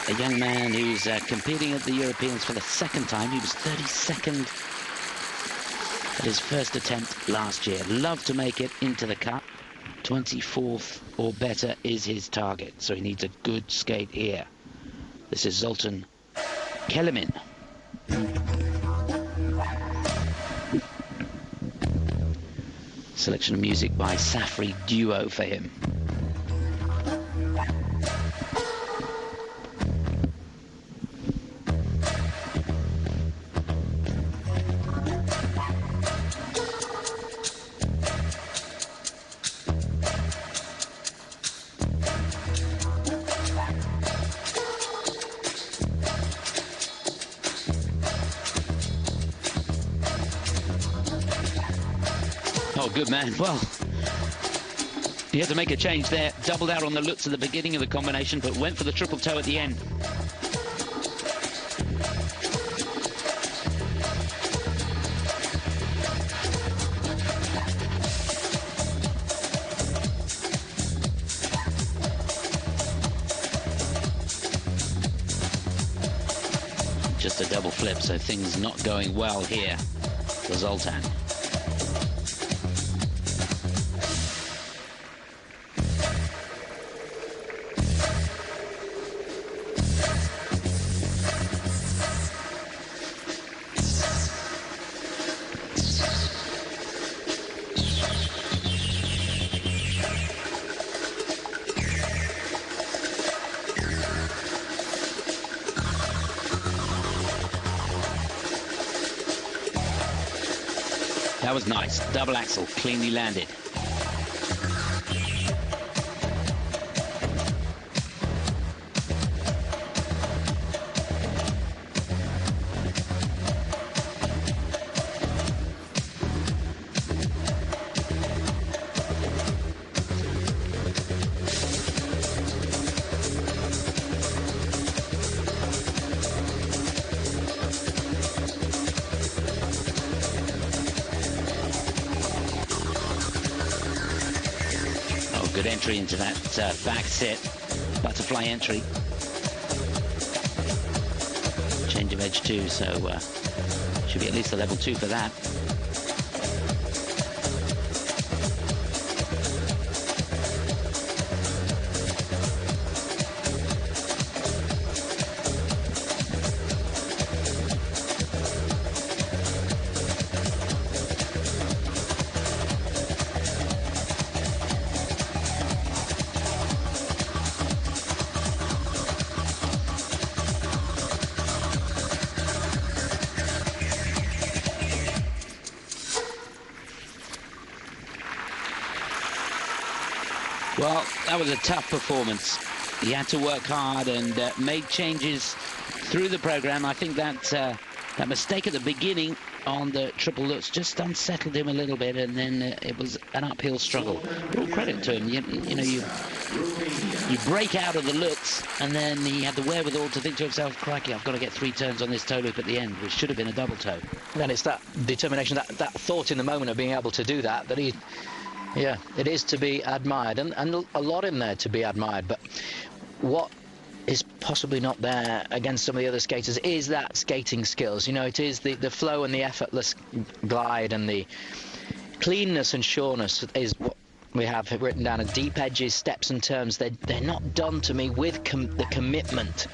a young man who's competing at the Europeans for the second time. He was 32nd at his first attempt last year. Loved to make it into the Cup. 24th or better is his target, so he needs a good skate here. This is Zoltan Kelemen. Selection of music by Safri Duo for him. Oh, good man. Well, he had to make a change there. Doubled out on the lutz at the beginning of the combination, but went for the triple toe at the end. Just a double flip, so things not going well here for Zoltan. That was nice. Double axel, cleanly landed. Good entry into that back sit, butterfly entry. Change of edge too, so should be at least a level 2 for that. Well, that was a tough performance. He had to work hard and made changes through the program. I think that that mistake at the beginning on the triple lutz just unsettled him a little bit, and then it was an uphill struggle. But all credit to him. You know, you break out of the lutz, and then he had the wherewithal to think to himself, crikey, I've got to get 3 turns on this toe loop at the end, which should have been a double toe. And it's that determination, that thought in the moment of being able to do that, that he... Yeah, it is to be admired, and a lot in there to be admired. But what is possibly not there against some of the other skaters is that skating skills. You know, it is the flow and the effortless glide and the cleanness and sureness is what we have written down. And deep edges, steps and turns, they're not done to me with the commitment.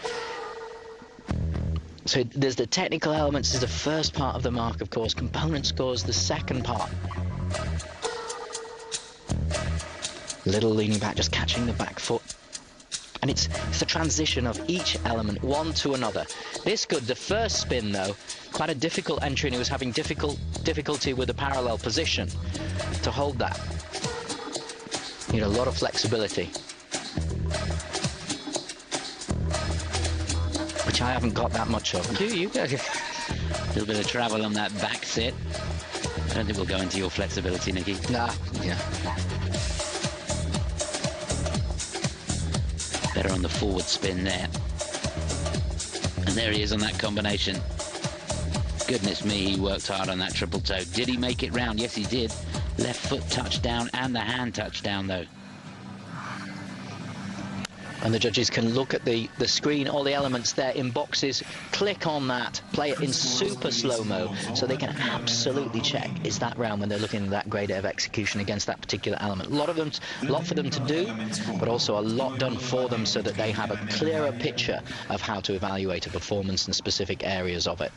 So there's the technical elements is the first part of the mark, of course. Component scores the second part. Little leaning back, just catching the back foot. And it's the transition of each element, one to another. This good, the first spin though, quite a difficult entry, and he was having difficulty with the parallel position to hold that. Need a lot of flexibility, which I haven't got that much of. Do you? A little bit of travel on that back sit. I don't think we'll go into your flexibility, Nicky. Nah, yeah. Better on the forward spin there. And there he is on that combination. Goodness me, he worked hard on that triple toe. Did he make it round? Yes, he did. Left foot touchdown and the hand touchdown, though. And the judges can look at the screen, all the elements there in boxes, click on that, play it in super slow-mo, so they can absolutely check, is that round when they're looking at that grade of execution against that particular element. A lot for them to do, but also a lot done for them so that they have a clearer picture of how to evaluate a performance in specific areas of it.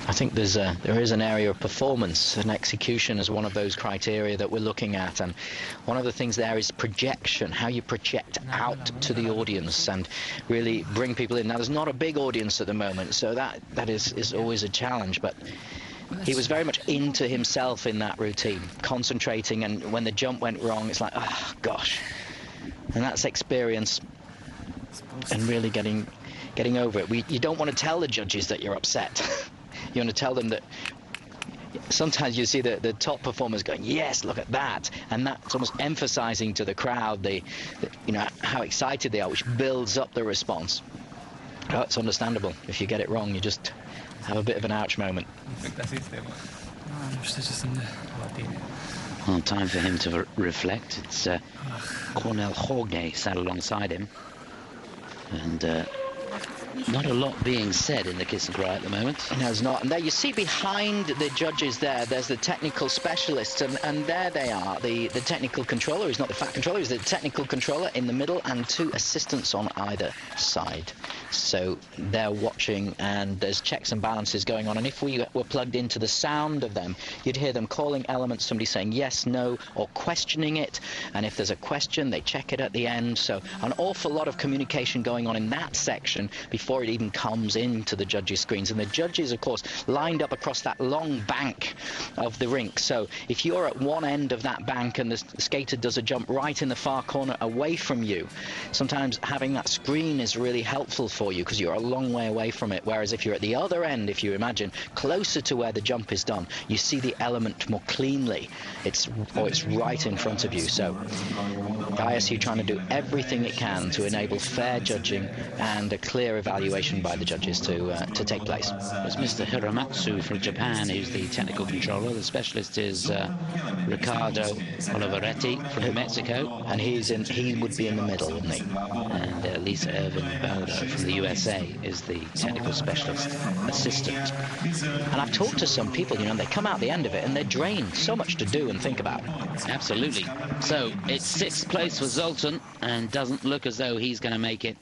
I think there is an area of performance and execution as one of those criteria that we're looking at, and one of the things there is projection, how you project out to the audience and really bring people in. Now, there's not a big audience at the moment, so that is always a challenge, but he was very much into himself in that routine, concentrating, and when the jump went wrong, it's like, oh gosh. And that's experience and really getting over it. You don't want to tell the judges that you're upset. You want to tell them that sometimes you see the top performers going, yes, look at that, and that's almost emphasizing to the crowd you know, how excited they are, which builds up the response. Oh, it's understandable. If you get it wrong, you just have a bit of an ouch moment. Well, time for him to reflect. It's Cornel Jorge sat alongside him, and not a lot being said in the kiss and cry at the moment. No, there's not. And there you see behind the judges there's the technical specialists, and there they are. The technical controller is not the fat controller, is the technical controller in the middle, and 2 assistants on either side. So they're watching, and there's checks and balances going on. And if we were plugged into the sound of them, you'd hear them calling elements, somebody saying yes, no, or questioning it. And if there's a question, they check it at the end. So an awful lot of communication going on in that section before it even comes into the judges' screens. And the judges, of course, lined up across that long bank of the rink. So if you're at one end of that bank and the skater does a jump right in the far corner away from you, sometimes having that screen is really helpful for you because you're a long way away from it. Whereas if you're at the other end, if you imagine, closer to where the jump is done, you see the element more cleanly. It's right in front of you. So ISU trying to do everything it can to enable fair judging and a clear evaluation by the judges to take place. It's Mr. Hiramatsu from Japan who's the technical controller. The specialist is Ricardo Oliveretti from Mexico, and he would be in the middle, wouldn't he? And Lisa Irvin Beldo from the USA is the technical specialist assistant. And I've talked to some people, you know, they come out the end of it and they're drained. So much to do and think about. Absolutely. So it's 6th place for Zoltan, and doesn't look as though he's going to make it